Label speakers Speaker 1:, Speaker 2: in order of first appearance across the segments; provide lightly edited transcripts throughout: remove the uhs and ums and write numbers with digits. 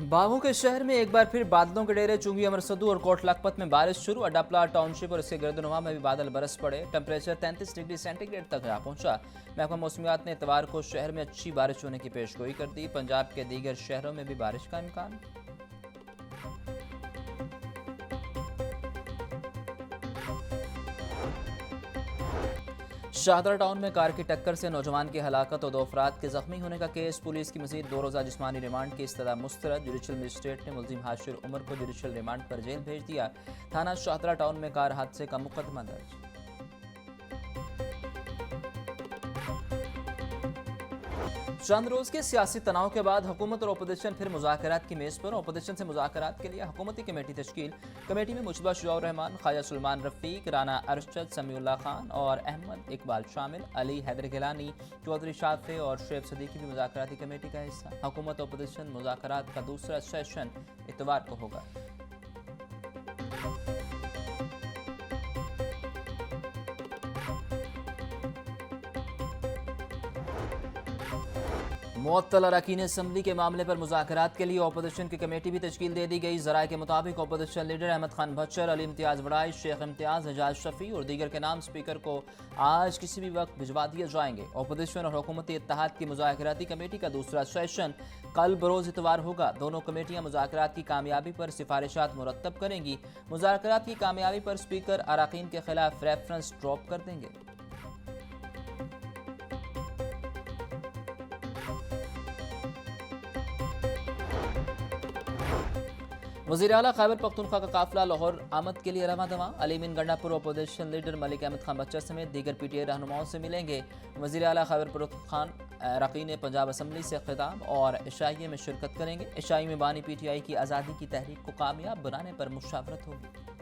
Speaker 1: बागों के शहर में एक बार फिर बादलों के डेरे चुंगी, अमरसदू और कोट लखपत में बारिश शुरू। अडापला टाउनशिप और इसके गिरदनुमा में भी बादल बरस पड़े। टेम्परेचर 33 डिग्री सेंटीग्रेड तक जा पहुंचा। महकमा मौसमियात ने इतवार को शहर में अच्छी बारिश होने की पेशगोई कर दी। पंजाब के दीगर शहरों में भी बारिश का इम्कान। शाहदरा टाउन में कार की टक्कर से नौजवान की हलाकत और 2 अफराद के जख्मी होने का केस। पुलिस की मजीद 2 रोज़ा जिस्मानी रिमांड की इस्तदा मुस्तरद। जुडिशल मजिस्ट्रेट ने मुलजिम हाशिर उमर को जुडिशल रिमांड पर जेल भेज दिया। थाना शाहदरा टाउन में कार हादसे का मुकदमा दर्ज। चंद रोज के सियासी तनाव के बाद हुकूमत और अपोजिशन फिर मुज़ाकरात की मेज़ पर। अपोजिशन से मुज़ाकरात के लिए हुकूमती कमेटी तश्कील। कमेटी में मुजतबा शुजाउर रहमान, ख्वाजा सुलेमान रफ़ीक, राना अरशद, समीउल्लाह खान और अहमद इकबाल शामिल। अली हैदर गिलानी, चौधरी शाफे और शुएब सदीकी भी मुज़ाकराती कमेटी का हिस्सा। हुकूमत और अपोजिशन मुज़ाकरात का दूसरा सेशन इतवार को होगा। मुअत्तल अरकान असम्बली के मामले पर मुज़ाकरात के लिए अपोजिशन की कमेटी भी तश्कील दे दी गई। ज़राए के मुताबिक अपोजिशन लीडर अहमद खान भच्चर, अली इम्तियाज़ बड़ाई, शेख इम्तियाज़, एजाज शफ़ी और दीगर के नाम स्पीकर को आज किसी भी वक्त भिजवा दिए जाएंगे। अपोजिशन और हुकूमती इत्तेहाद की मुज़ाकराती कमेटी का दूसरा सेशन कल बरोज़ इतवार होगा। दोनों कमेटियाँ मुज़ाकरात की कामयाबी पर सिफारिशात मुरतब करेंगी। मुज़ाकरात की कामयाबी पर स्पीकर अरकान के खिलाफ रेफरेंस ड्रॉप कर देंगे। वज़ीर आला खैबर पख्तूनख्वा का काफिला लाहौर आमद के लिए रवां दवां। अली मीन गंडापुर अपोजिशन लीडर मलिक अहमद खान बच्चर समेत दीगर पीटीआई रहनुमाओं से मिलेंगे। वज़ीर आला खैबर पख्तूनख्वा अरकान पंजाब असम्बली से खिताब और इशाइये में शिरकत करेंगे। इशाई में बानी पीटीआई की आज़ादी की तहरीक को कामयाब बनाने पर मुशावरत होगी।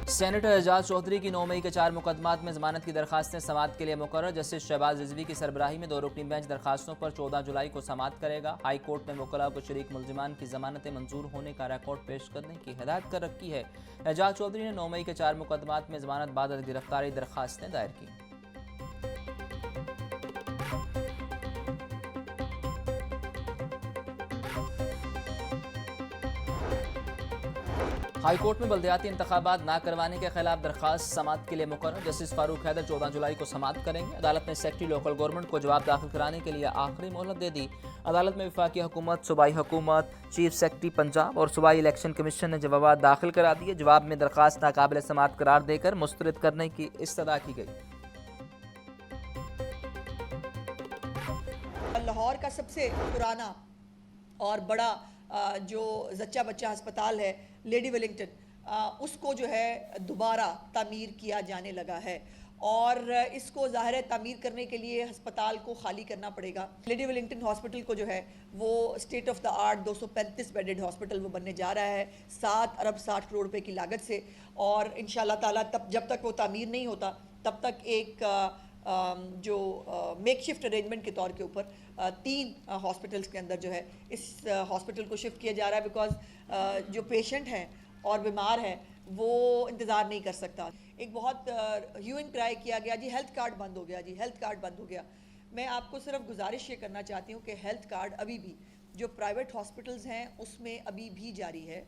Speaker 1: सेनेटर एजाज चौधरी की 9 मई के 4 मुकदमात में जमानत की दरखास्तें समाअत के लिए मुकर्रर। जस्टिस शहबाज रिजवी की सरबराही में 2 रुकनी बेंच दरखास्तों पर 14 जुलाई को समाअत करेगा। हाई कोर्ट ने मुकल्लफ को शरीक मुलजिमान की जमानतें मंजूर होने का रिकॉर्ड पेश करने की हिदायत कर रखी है। एजाज चौधरी ने 9 मई के 4 मुकदमात में जमानत बाद गिरफ्तारी दरखास्तें दायर की। हाई कोर्ट में बल्दियाती इंतखाबात ना करवाने के खिलाफ दरखास्त समाअत के लिए मुकर्रर। जस्टिस फारूक हैदर 14 जुलाई को समाअत करेंगे। अदालत ने सेक्रेटरी लोकल गवर्नमेंट को जवाब दाखिल कराने के लिए आखिरी मोहलत दे दी। अदालत में वफाकी हुकूमत, सूबाई हुकूमत, चीफ सेक्रेटरी पंजाब और सूबाई इलेक्शन कमीशन ने जवाब दाखिल करा दिए। जवाब में दरखास्त नाकाबिल समाअत करार देकर मुस्तरद करने की इस्तदा की गई।
Speaker 2: लाहौर का सबसे पुराना और बड़ा जो जच्चा बच्चा अस्पताल है लेडी वेलिंगटन, उसको जो है दोबारा तामीर किया जाने लगा है और इसको ज़ाहिर है तामीर करने के लिए अस्पताल को खाली करना पड़ेगा। लेडी वेलिंगटन हॉस्पिटल को जो है वो state of the art 235 bedded hospital वो बनने जा रहा है 7 अरब 60 करोड़ रुपए की लागत से। और इंशाल्लाह ताला तब जब तक वो तामीर नहीं होता तब तक एक जो मेकशिफ्ट अरेंजमेंट के तौर के ऊपर 3 हॉस्पिटल्स के अंदर जो है इस हॉस्पिटल को शिफ्ट किया जा रहा है। बिकॉज जो पेशेंट हैं और बीमार हैं वो इंतज़ार नहीं कर सकता। एक बहुत ह्यूइंग क्राई किया गया जी हेल्थ कार्ड बंद हो गया, जी हेल्थ कार्ड बंद हो गया। मैं आपको सिर्फ गुजारिश ये करना चाहती हूँ कि हेल्थ कार्ड अभी भी जो प्राइवेट हॉस्पिटल्स हैं उसमें अभी भी जारी है।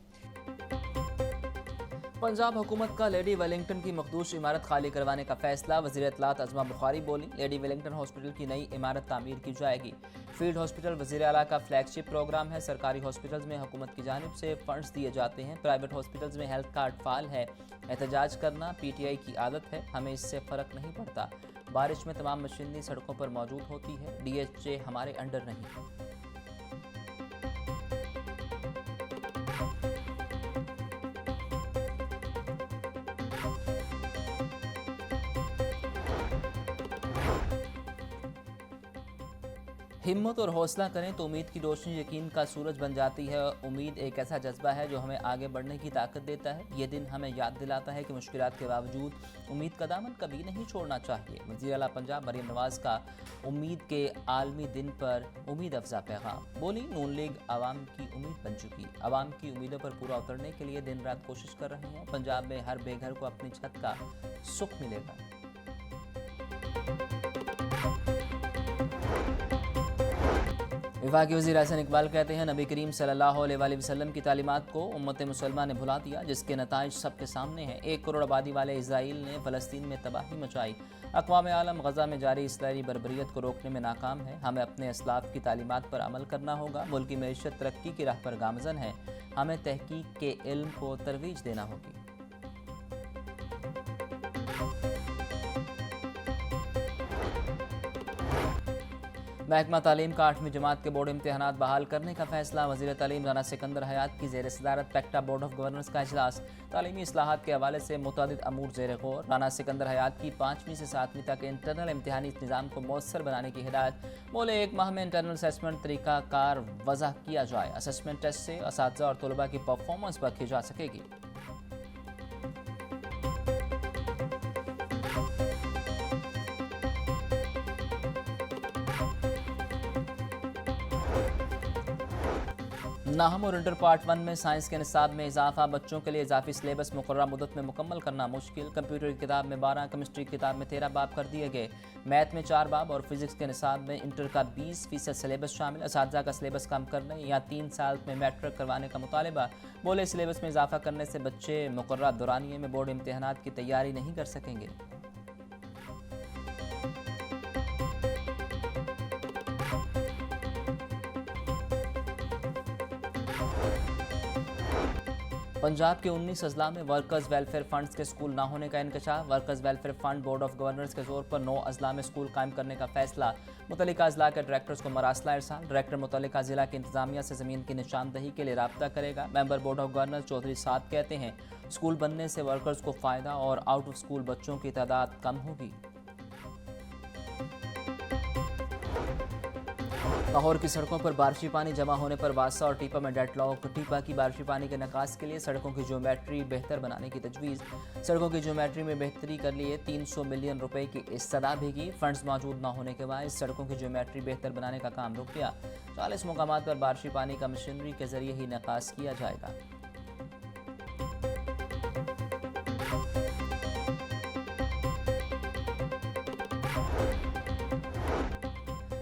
Speaker 1: पंजाब हुकूमत का लेडी वेलिंगटन की मखदूश इमारत खाली करवाने का फैसला। वज़ीर इत्तलात अज़मा बुखारी बोली, लेडी वेलिंगटन हॉस्पिटल की नई इमारत तामीर की जाएगी। फील्ड हॉस्पिटल वज़ीर आला का फ्लैगशिप प्रोग्राम है। सरकारी हॉस्पिटल्स में हुकूमत की जानिब से फंड्स दिए जाते हैं। प्राइवेट हॉस्पिटल्स में हेल्थ कार्ड फाल है। एहतजाज करना पीटीआई की आदत है, हमें इससे फ़र्क नहीं पड़ता। बारिश में तमाम मशीनरी सड़कों पर मौजूद होती है। डीएचए हमारे अंडर नहीं। हिम्मत और हौसला करें तो उम्मीद की रोशनी यकीन का सूरज बन जाती है। उम्मीद एक ऐसा जज्बा है जो हमें आगे बढ़ने की ताकत देता है। ये दिन हमें याद दिलाता है कि मुश्किलात के बावजूद उम्मीद का दामन कभी नहीं छोड़ना चाहिए। वज़ीर आला पंजाब मरीम नवाज़ का उम्मीद के आलमी दिन पर उम्मीद अफजा पैगाम। बोली, नून लीग आवाम की उम्मीद बन चुकी। आवाम की उम्मीदों पर पूरा उतरने के लिए दिन रात कोशिश कर रहे हैं। पंजाब में हर बेघर को अपनी छत का सुख मिलेगा। वफाकी वज़ीर हसन इकबाल कहते हैं, नबी करीम सल्लल्लाहु अलैहि वसल्लम की तालीमात को उम्मत मुसलमा ने भुला दिया, जिसके नताइज सबके सामने हैं। 1 करोड़ आबादी वाले इजराइल ने फ़लस्तीन में तबाही मचाई। अक़वाम आलम गज़ा में जारी इसराइली बर्बरियत को रोकने में नाकाम है। हमें अपने असलाफ की तालीमात पर अमल करना होगा। मुल्क की मईशत तरक्की की राह पर गामज़न है। हमें तहकीक के इल्म को तरवीज देना होगी। महकमा तालीम का 8वीं जमात के बोर्ड इम्तहानात बहाल करने का फैसला। वज़ीर तालीम राना सिकंदर हयात की ज़ेर सदारत पैक्टा बोर्ड ऑफ गवर्नर्स का इजलास। तालीमी इस्लाहात के हवाले से मुतअद्दिद अमूर ज़ेर गौर। राना सिकंदर हयात की 5वीं से 7वीं तक इंटरनल इम्तहानी निज़ाम को मौसर बनाने की हिदायत। बोले 1 माह में इंटरनल असेसमेंट तरीका कार वज़ा किया जाए। असेसमेंट टेस्ट से असातिज़ा और तलबा की परफॉर्मेंस परखी जा सकेगी। नाहम और इंटर पार्ट 1 में साइंस के निसाब में इजाफा। बच्चों के लिए इजाफी सिलेबस मुकर्ररा मुद्दत में मुकम्मल करना मुश्किल। कंप्यूटर की किताब में 12, केमिस्ट्री की किताब में 13 बाब कर दिए गए। मैथ में 4 बाब और फिजिक्स के निसाब में इंटर का 20% सिलेबस शामिल। असातिज़ा का सिलेबस कम करने या 3 साल में मैट्रिक करवाने का मुतालिबा। बोले सिलेबस में इजाफा करने से बच्चे मुकर्ररा दौरानिए में बोर्ड इम्तहानात की तैयारी नहीं कर सकेंगे। पंजाब के 19 अजला में वर्कर्स वेलफेयर फंड्स के स्कूल ना होने का इंकशाफ। Workers welfare fund board of governors के जोर पर 9 अजला में स्कूल कायम करने का फैसला। मुतल्लिका अजला के डायरेक्टर्स को मरासला इरसाल। डायरेक्टर मुतल्लिका जिला की इंतजामिया से ज़मीन की निशानदही के लिए राब्ता करेगा। Member board of governors Chaudhry Saad कहते हैं, स्कूल बनने से वर्कर्स को फ़ायदा और आउट ऑफ स्कूल बच्चों की तादाद कम होगी। लाहौर की सड़कों पर बारिशी पानी जमा होने पर वासा और टीपा में डेडलॉक। टीपा की बारिशी पानी के निकास के लिए सड़कों की ज्योमेट्री बेहतर बनाने की तजवीज़। सड़कों की ज्योमेट्री में बेहतरी कर लिए 300 मिलियन रुपए की इस्तदा भेगी। फंड्स मौजूद न होने के बाद सड़कों की ज्योमेट्री बेहतर बनाने का काम रुक गया। 40 मुकामात पर बारिशी पानी का मशीनरी के जरिए ही निकास किया जाएगा।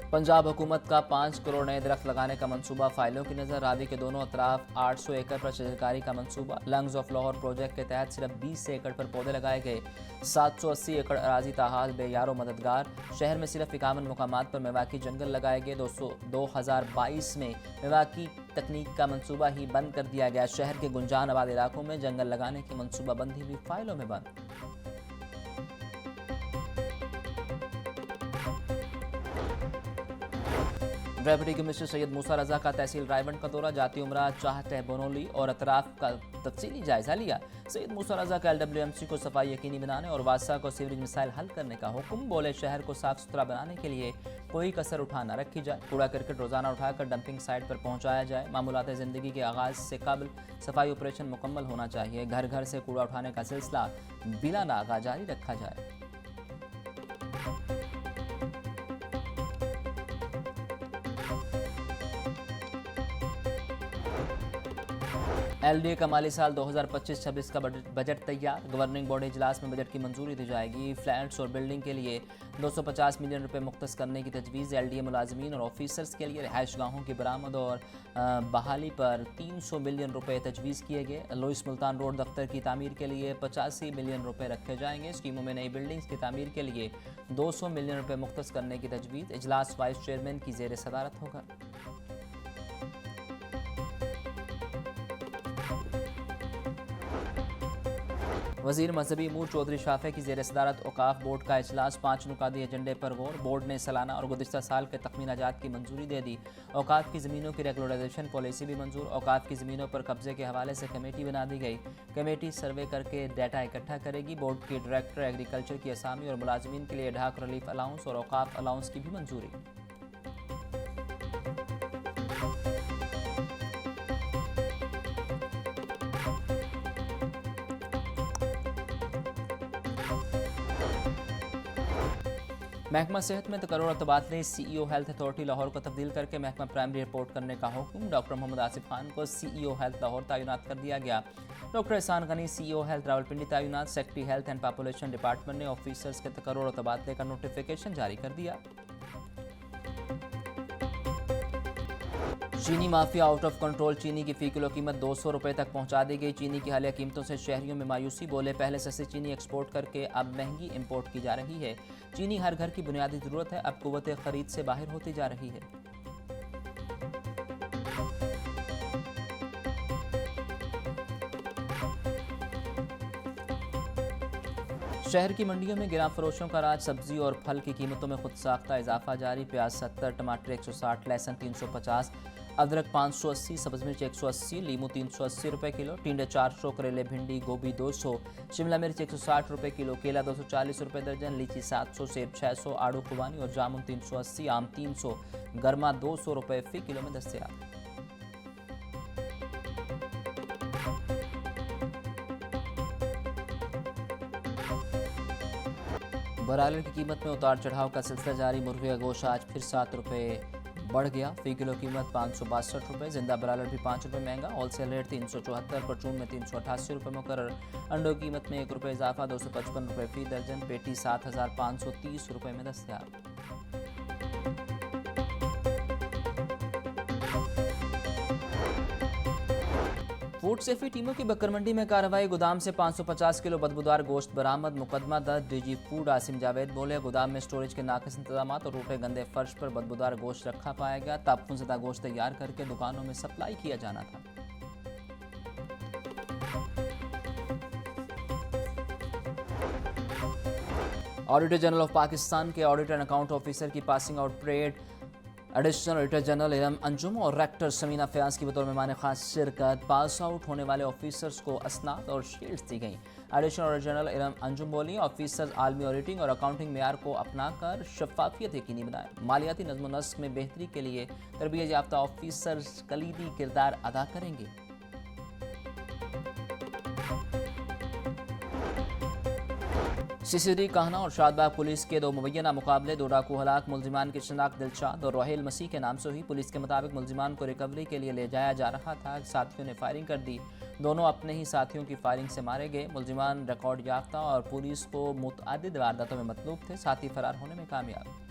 Speaker 1: पंजाब हुकूमत का 5 करोड़ नए दरख्त लगाने का मंसूबा। फाइलों की नज़र। रावी के दोनों अतराफ 800 एकड़ पर शजरकारी का मंसूबा। लंग्स ऑफ लाहौर प्रोजेक्ट के तहत सिर्फ 20 एकड़ पर पौधे लगाए गए। 780 एकड़ अराजी ताहाल बेयारो मददगार। शहर में सिर्फ 51 मुकामात पर मेवाकी जंगल लगाए गए। 2022 में मेवाकी तकनीक का मंसूबा ही बंद कर दिया गया। शहर के गुंजान आबाद इलाकों में जंगल लगाने की मंसूबाबंदी भी फाइलों में बंद। डेप्यूटी कमिश्नर सैयद मूसा रजा का तहसील रायवंड का दौरा। जाती उमरा चाहते बनोली और अतराफ का तफसीली जायजा लिया। सैयद मूसा रजा का LWMC को सफाई यकीनी बनाने और वासा को सीवरेज मिसाइल हल करने का हुक्म। बोले शहर को साफ सुथरा बनाने के लिए कोई कसर उठा न रखी जाए। कूड़ा करकट रोजाना उठाकर डंपिंग साइट पर पहुंचाया जाए। मामूलात ज़िंदगी के आगाज़ से कबल सफाई ऑपरेशन मुकम्मल होना चाहिए। घर घर से कूड़ा उठाने का सिलसिला बिला नागा जारी रखा जाए। LDA का माली साल 2025-26 का बजट तैयार। गवर्निंग बॉडी इजलास में बजट की मंजूरी दी जाएगी। फ्लैट्स और बिल्डिंग के लिए 250 मिलियन रुपए मुख्तस करने की तजवीज़। LDA मुलाजमीन और ऑफिसर्स के लिए रिहाइश गाहों की बरामद और बहाली पर 300 मिलियन रुपए तजवीज़ किए गए। लुइस मुल्तान रोड दफ्तर की तामीर के लिए 85 मिलियन रुपए रखे जाएंगे। स्कीमों में नई बिल्डिंग्स की तामीर के लिए 200 मिलियन रुपए मुख्तस करने की तजवीज़। इजलास वाइस चेयरमैन की ज़ेर सदारत होगा। वज़ीर मजहबी अमूर चौधरी शाफे की ज़ेर सदारत औकाफ बोर्ड का इजलास। 5 नुकाती एजेंडे पर गौर। बोर्ड ने सालाना और गुज़िश्ता साल के तखमीना जात की मंजूरी दे दी। औकाफ की ज़मीनों की रेगुलराइजेशन पॉलिसी भी मंजूर। औकाफ की ज़मीनों पर कब्जे के हवाले से कमेटी बना दी गई। कमेटी सर्वे करके डाटा इकट्ठा करेगी। बोर्ड के डायरेक्टर एग्रीकल्चर की असामी और मुलाजमीन के लिए ढाक रिलीफ अलाउंस और औकाफ अलाउंस की भी मंजूरी। महकमा सेहत में तकर्रुर और तबादले। CEO हेल्थ अथॉरिटी लाहौर को तब्दील करके महकमा प्राइमरी रिपोर्ट करने का हुक्म। डॉक्टर मोहम्मद आसिफ खान को CEO हेल्थ लाहौर तैनात कर दिया गया। डॉक्टर एहसान गनी CEO हेल्थ रावलपिंडी तैनात। Secretary health and population department ने ऑफिसर्स के तकर्रुर और तबादले का नोटिफिकेशन जारी कर दिया। चीनी माफिया आउट ऑफ कंट्रोल। चीनी की फी किलो कीमत 200 रुपये तक पहुंचा दी गई। चीनी की हालिया कीमतों से शहरियों में मायूसी। बोले पहले सस्ती चीनी एक्सपोर्ट करके अब महंगी इंपोर्ट की जा रही है। चीनी हर घर की बुनियादी जरूरत है, अब कुव्वत खरीद से बाहर होती जा रही है। शहर की मंडियों में गिराम फरोशों का राज। सब्जी और फल की कीमतों में खुद साख्ता इजाफा जारी। प्याज 70, टमाटर 160, लहसुन 350, अदरक 580, सब्ज मिर्च 180, लीमू 380 रुपये किलो, टिंडे 400, करेले, भिंडी, गोभी 200, शिमला मिर्च 160 रुपये किलो, केला 240 रुपये दर्जन, लीची 700, सेब 600, आड़ू खुबानी और जामुन 380, आम 300, गर्मा 200 रुपये फी किलो में दस्तयाब। ब्रायलर की कीमत में उतार चढ़ाव का सिलसिला जारी। मुर्गे का गोश्त आज फिर 7 रुपये बढ़ गया। फी किलो कीमत 562 रुपये। जिंदा ब्रायलर भी 5 रुपये महंगा। होलसेल रेट 374, परचून में 388 रुपये मुकर्रर। अंडों की कीमत में 1 रुपये इजाफा, 255 रुपये फी दर्जन। पेटी 7530 रुपये में दस्तयाब। फूड सेफ्टी टीमों की बकर मंडी में कार्रवाई। गोदाम से 550 किलो बदबूदार गोश्त बरामद। मुकदमा दर्ज। डीजी फूड आसिम जावेद बोले गोदाम में स्टोरेज के नाकिस इंतजाम और टूटे गंदे फर्श पर बदबूदार गोश्त रखा पाया गया। ताफ़ुनज़दा गोश्त तैयार करके दुकानों में सप्लाई किया जाना था। ऑडिटर जनरल ऑफ पाकिस्तान के ऑडिट एंड अकाउंट ऑफिसर की passing out parade. Additional auditor general Iram Anjum और रेक्टर समीना फयाज की बतौर मेहमान खास शिरकत। पास आउट होने वाले ऑफिसर्स को असनाद और शील्ड्स दी गई। Additional auditor general Iram Anjum बोली ऑफिसर्स आलमी ऑडिटिंग और अकाउंटिंग मेयार को अपनाकर शफाफियत यकीनी बनाए। मालियाती नज़्म व नस्क में बेहतरी के लिए तरबियत याफ्ता ऑफिसर्स कलीदी किरदार अदा करेंगे। सीसीडी काहना और शादबाग पुलिस के दो मुबैना मुकाबले। 2 डाकू हलाक। मुलजिमान की शनाख्त दिलशाद और रोहेल मसीह के नाम से हुई। पुलिस के मुताबिक मुलजिमान को रिकवरी के लिए ले जाया जा रहा था। साथियों ने फायरिंग कर दी। दोनों अपने ही साथियों की फायरिंग से मारे गए। मुलजिमान रिकॉर्ड याफ्ता और पुलिस को मुतअद्दिद वारदातों में मतलूब थे। साथी फरार होने में कामयाब।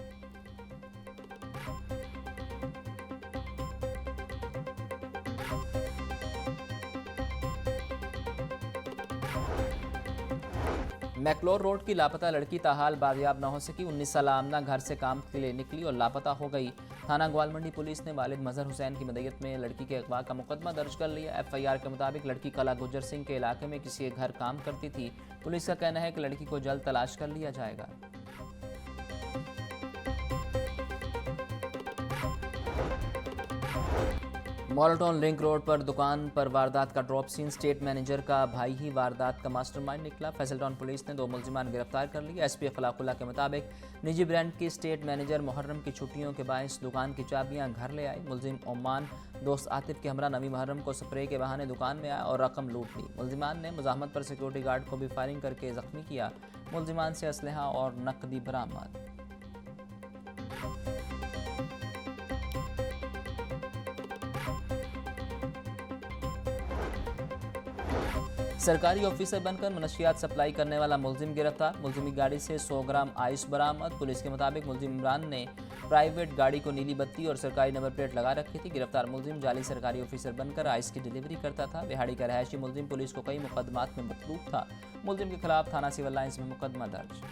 Speaker 1: मैकलोर रोड की लापता लड़की ताहाल बाजियाब न हो सकी। 19 साल आमना घर से काम के लिए निकली और लापता हो गई। थाना ग्वालमंडी पुलिस ने वालिद मजहर हुसैन की मदयत में लड़की के अगवा का मुकदमा दर्ज कर लिया। FIR के मुताबिक लड़की कला गुज्जर सिंह के इलाके में किसी के घर काम करती थी। पुलिस का कहना है कि लड़की को जल्द तलाश कर लिया जाएगा। मॉलटाउन लिंक रोड पर दुकान पर वारदात का ड्रॉप सीन। स्टेट मैनेजर का भाई ही वारदात का मास्टरमाइंड निकला। फैसल टाउन पुलिस ने 2 मुलजिमान गिरफ्तार कर लिए। SP अखलाकुल्लाह के मुताबिक निजी ब्रांड की स्टेट मैनेजर मुहर्रम की छुट्टियों के बायस दुकान की चाबियां घर ले आई। मुलजिम ओमान दोस्त आतिफ के हमरा नवी मुहर्रम को स्प्रे के बहाने दुकान में आया और रकम लूट ली। मुलजिमान ने मुजाहमत पर सिक्योरिटी गार्ड को भी फायरिंग करके जख्मी किया। मुलजिमान से असलहा और नकदी बरामद। सरकारी ऑफिसर बनकर मनशियात सप्लाई करने वाला मुलजिम गिरफ्तार। मुलजिम की गाड़ी से 100 ग्राम आइस बरामद। पुलिस के मुताबिक मुलजिम इमरान ने प्राइवेट गाड़ी को नीली बत्ती और सरकारी नंबर प्लेट लगा रखी थी। गिरफ्तार मुलजिम जाली सरकारी ऑफिसर बनकर आइस की डिलीवरी करता था। बिहाड़ी का रहायशी मुलजिम पुलिस को कई मुकदमात में मतलूब था। मुलजिम के खिलाफ थाना सिविल लाइंस में मुकदमा दर्ज।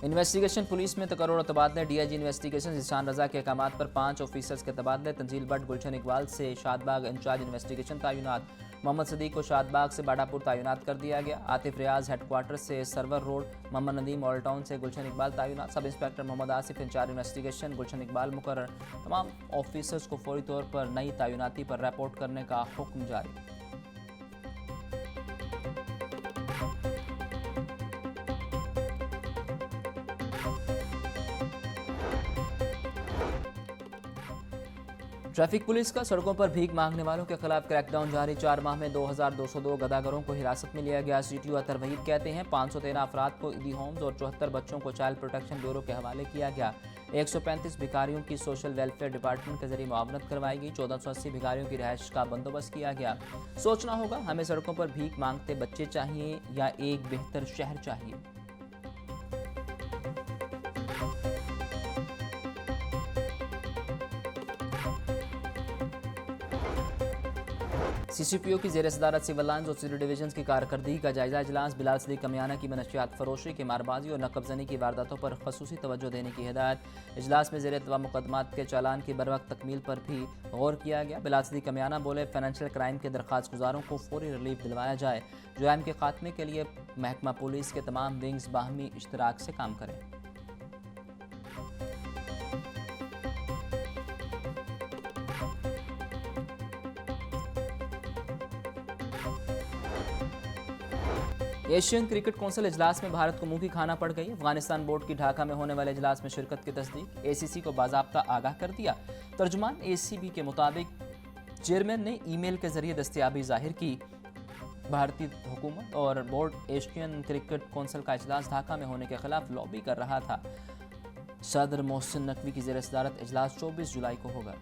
Speaker 1: इन्वेस्टिगेशन पुलिस में तकर्रुर और तबादले। DIG इन्वेस्टिगेशन जिशान रजा के अहकामात पर 5 ऑफिसर्स के तबादले। तंजील भट्ट गुलशन इकबाल से शादबाग इंचार्ज इन्वेस्टिगेशन तैनात। मोहम्मद सदीक को शादबाग से बाडापुर तैनात कर दिया गया। आतिफ रियाज हेडक्वार्टर से Sarwar road. Mohammad Nadeem all town से गुलशन इकबाल तैनात। Sub inspector Mohammad Asif incharge investigation Gulshan Iqbal मुकर्रर। तमाम ऑफिसर्स को फौरी तौर पर नई तैनाती पर रिपोर्ट करने का हुक्म जारी। ट्रैफिक पुलिस का सड़कों पर भीख मांगने वालों के खिलाफ क्रैकडाउन जारी। 4 माह में 2202 गदागरों को हिरासत में लिया गया। सीटीओ अतर वहीद कहते हैं 513 अफराद को ईदी होम्स और 74 बच्चों को चाइल्ड प्रोटेक्शन ब्यूरो के हवाले किया गया। 135 भिखारियों की सोशल वेलफेयर डिपार्टमेंट के जरिए मुआवनत करवाई गई। 1480 भिखारियों की रिहाइश का बंदोबस्त किया गया। सोचना होगा, हमें सड़कों पर भीख मांगते बच्चे चाहिए या एक बेहतर शहर चाहिए। सीसीपीओ की जेर सदारत सिविल लाइन्स और सिटी डिवीजन की कारकर्दगी का जायजा इजलास। बिलाल सदीक कमियाना की मनशियात फरोशी की मारबाजी और नकबजनी की वारदातों पर खसूसी तवज्जो देने की हिदायत। इजलास में जेर इल्तवा मुकदमात के चालान की बरवक्त तकमील पर भी गौर किया गया। बिलाल सदीक कमियाना बोले, फाइनेंशियल क्राइम के दरख्वास्त गुजारों को फौरी रिलीफ दिलवाया जाए। जुर्म के खात्मे के लिए महकमा पुलिस के तमाम विंग्स बाहमी इश्तराक से काम करें। एशियन क्रिकेट कौंसिल इजलास में भारत को मुंह की खाना पड़ गई। अफगानिस्तान बोर्ड की ढाका में होने वाले इजलास में शिरकत की तस्दीक। एसीसी को बाज़ाब्ता आगाह कर दिया। तर्जुमान एसीबी के मुताबिक चेयरमैन ने ईमेल के जरिए दस्तयाबी जाहिर की। भारतीय हुकूमत और बोर्ड एशियन क्रिकेट कौंसिल का इजलास ढाका में होने के खिलाफ लॉबी कर रहा था। सदर मोहसिन नकवी की जेर सदारत इजलास 24 जुलाई को होगा।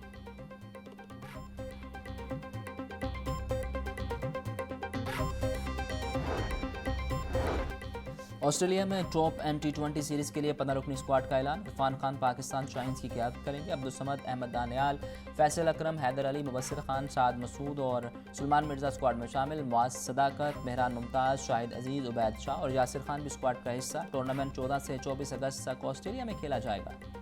Speaker 1: ऑस्ट्रेलिया में टॉप एंड T20 सीरीज के लिए 15 रुकनी स्क्वाड का ऐलान। इरफान खान पाकिस्तान शाहीन्स की क़यादत करेंगे। अब्दुल समद, अहमद दानियाल, फैसल अकरम, हैदर अली, मुबस्सिर खान, साद मसूद और सुलेमान मिर्जा स्क्वाड में शामिल। मुआज सदाकत, मेहरान मुमताज़, शाहिद अजीज़, उबैद शाह और यासिर खान भी स्क्वाड का हिस्सा। टूर्नामेंट 14 से 24 अगस्त तक ऑस्ट्रेलिया में खेला जाएगा।